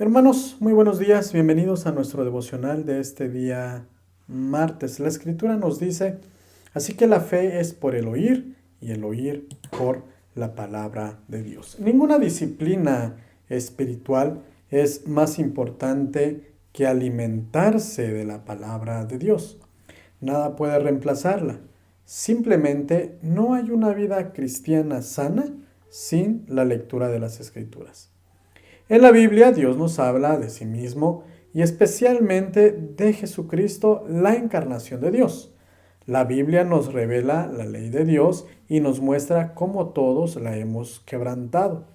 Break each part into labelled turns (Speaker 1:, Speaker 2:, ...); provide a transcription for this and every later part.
Speaker 1: Hermanos, muy buenos días, bienvenidos a nuestro devocional de este día martes. La escritura nos dice, así que la fe es por el oír y el oír por la palabra de Dios. Ninguna disciplina espiritual es más importante que alimentarse de la palabra de Dios. Nada puede reemplazarla. Simplemente no hay una vida cristiana sana sin la lectura de las escrituras. En la Biblia Dios nos habla de sí mismo y especialmente de Jesucristo, la encarnación de Dios. La Biblia nos revela la ley de Dios y nos muestra cómo todos la hemos quebrantado.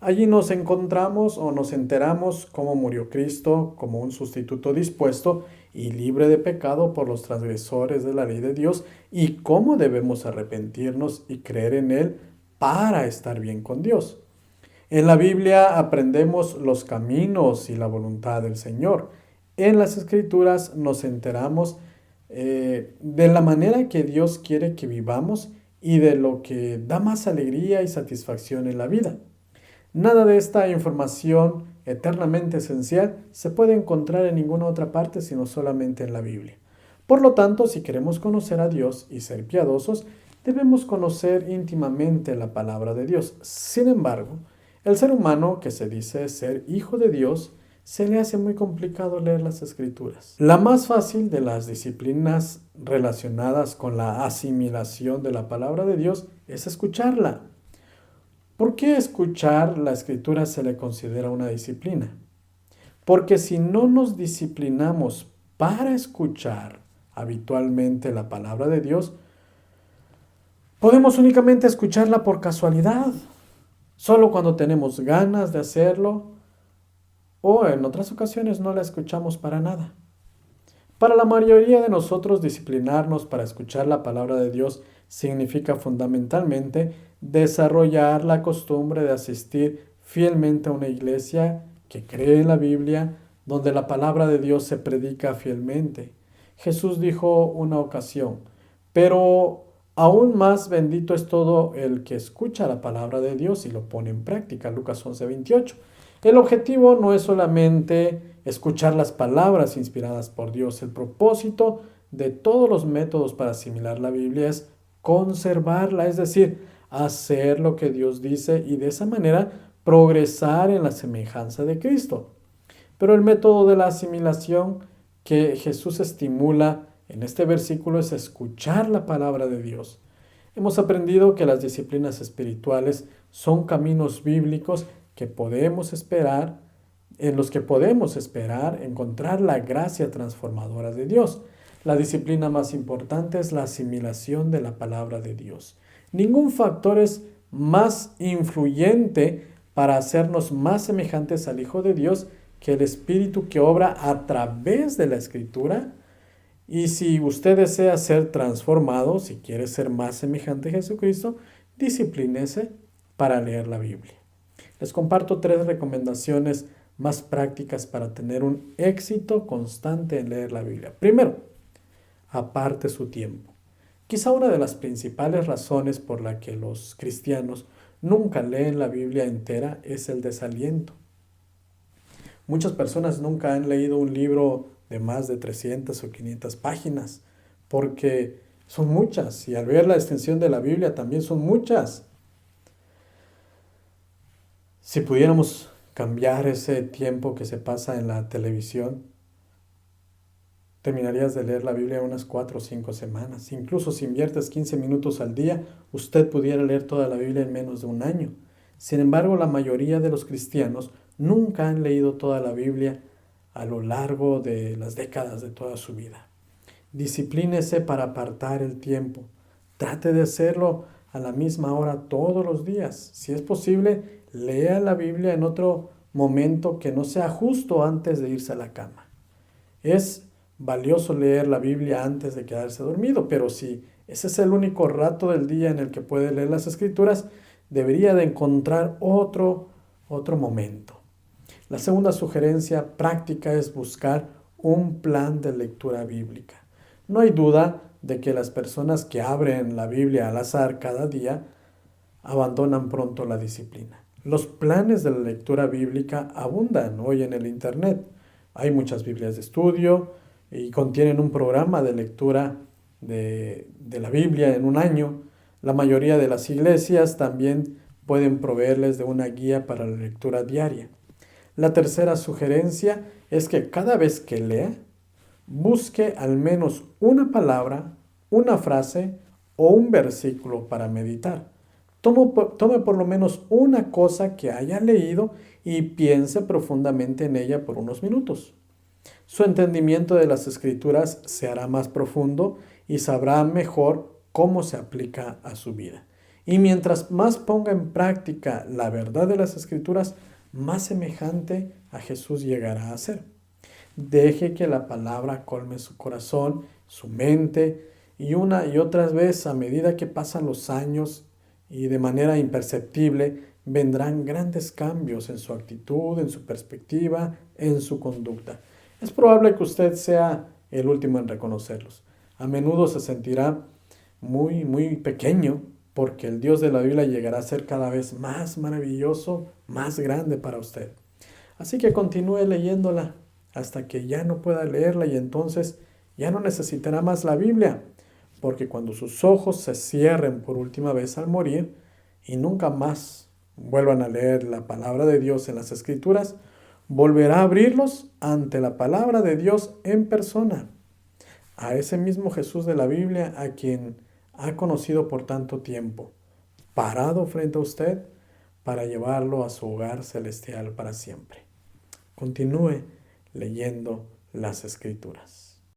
Speaker 1: Allí nos encontramos o nos enteramos cómo murió Cristo como un sustituto dispuesto y libre de pecado por los transgresores de la ley de Dios y cómo debemos arrepentirnos y creer en Él para estar bien con Dios. En la Biblia aprendemos los caminos y la voluntad del Señor. En las Escrituras nos enteramos de la manera que Dios quiere que vivamos y de lo que da más alegría y satisfacción en la vida. Nada de esta información eternamente esencial se puede encontrar en ninguna otra parte sino solamente en la Biblia. Por lo tanto, si queremos conocer a Dios y ser piadosos, debemos conocer íntimamente la palabra de Dios. Sin embargo, el ser humano que se dice ser hijo de Dios, se le hace muy complicado leer las escrituras. La más fácil de las disciplinas relacionadas con la asimilación de la palabra de Dios es escucharla. ¿Por qué escuchar la escritura se le considera una disciplina? Porque si no nos disciplinamos para escuchar habitualmente la palabra de Dios, podemos únicamente escucharla por casualidad, solo cuando tenemos ganas de hacerlo o en otras ocasiones no la escuchamos para nada. Para la mayoría de nosotros, disciplinarnos para escuchar la palabra de Dios significa fundamentalmente desarrollar la costumbre de asistir fielmente a una iglesia que cree en la Biblia, donde la palabra de Dios se predica fielmente. Jesús dijo una ocasión, pero aún más bendito es todo el que escucha la palabra de Dios y lo pone en práctica. Lucas 11:28. El objetivo no es solamente escuchar las palabras inspiradas por Dios. El propósito de todos los métodos para asimilar la Biblia es conservarla, es decir, hacer lo que Dios dice y de esa manera progresar en la semejanza de Cristo. Pero el método de la asimilación que Jesús estimula en este versículo es escuchar la palabra de Dios. Hemos aprendido que las disciplinas espirituales son caminos bíblicos que podemos esperar, en los que podemos esperar encontrar la gracia transformadora de Dios. La disciplina más importante es la asimilación de la palabra de Dios. Ningún factor es más influyente para hacernos más semejantes al Hijo de Dios que el Espíritu que obra a través de la Escritura. Y si usted desea ser transformado, si quiere ser más semejante a Jesucristo, disciplínese para leer la Biblia. Les comparto 3 recomendaciones más prácticas para tener un éxito constante en leer la Biblia. Primero, aparte su tiempo. Quizá una de las principales razones por la que los cristianos nunca leen la Biblia entera es el desaliento. Muchas personas nunca han leído un libro de más de 300 o 500 páginas porque son muchas y al ver la extensión de la Biblia también son muchas. Si pudiéramos cambiar ese tiempo que se pasa en la televisión, terminarías de leer la Biblia en unas 4 o 5 semanas. Incluso si inviertes 15 minutos al día, usted pudiera leer toda la Biblia en menos de un año. Sin embargo, la mayoría de los cristianos nunca han leído toda la Biblia a lo largo de las décadas de toda su vida. Disciplínese para apartar el tiempo. Trate de hacerlo a la misma hora todos los días. Si es posible, lea la Biblia en otro momento que no sea justo antes de irse a la cama. Es valioso leer la Biblia antes de quedarse dormido, pero si ese es el único rato del día en el que puede leer las Escrituras, debería de encontrar otro momento. La segunda sugerencia práctica es buscar un plan de lectura bíblica. No hay duda de que las personas que abren la Biblia al azar cada día abandonan pronto la disciplina. Los planes de la lectura bíblica abundan hoy en el Internet. Hay muchas Biblias de estudio y contienen un programa de lectura de la Biblia en un año. La mayoría de las iglesias también pueden proveerles de una guía para la lectura diaria. La tercera sugerencia es que cada vez que lea, busque al menos una palabra, una frase o un versículo para meditar. Tome por lo menos una cosa que haya leído y piense profundamente en ella por unos minutos. Su entendimiento de las escrituras se hará más profundo y sabrá mejor cómo se aplica a su vida. Y mientras más ponga en práctica la verdad de las escrituras, más semejante a Jesús llegará a ser. Deje que la palabra colme su corazón, su mente, y una y otras veces a medida que pasan los años y de manera imperceptible, vendrán grandes cambios en su actitud, en su perspectiva, en su conducta. Es probable que usted sea el último en reconocerlos. A menudo se sentirá muy pequeño porque el Dios de la Biblia llegará a ser cada vez más maravilloso, más grande para usted. Así que continúe leyéndola hasta que ya no pueda leerla y entonces ya no necesitará más la Biblia, porque cuando sus ojos se cierren por última vez al morir y nunca más vuelvan a leer la palabra de Dios en las Escrituras, volverá a abrirlos ante la palabra de Dios en persona, a ese mismo Jesús de la Biblia a quien ha conocido por tanto tiempo, parado frente a usted para llevarlo a su hogar celestial para siempre. Continúe leyendo las Escrituras.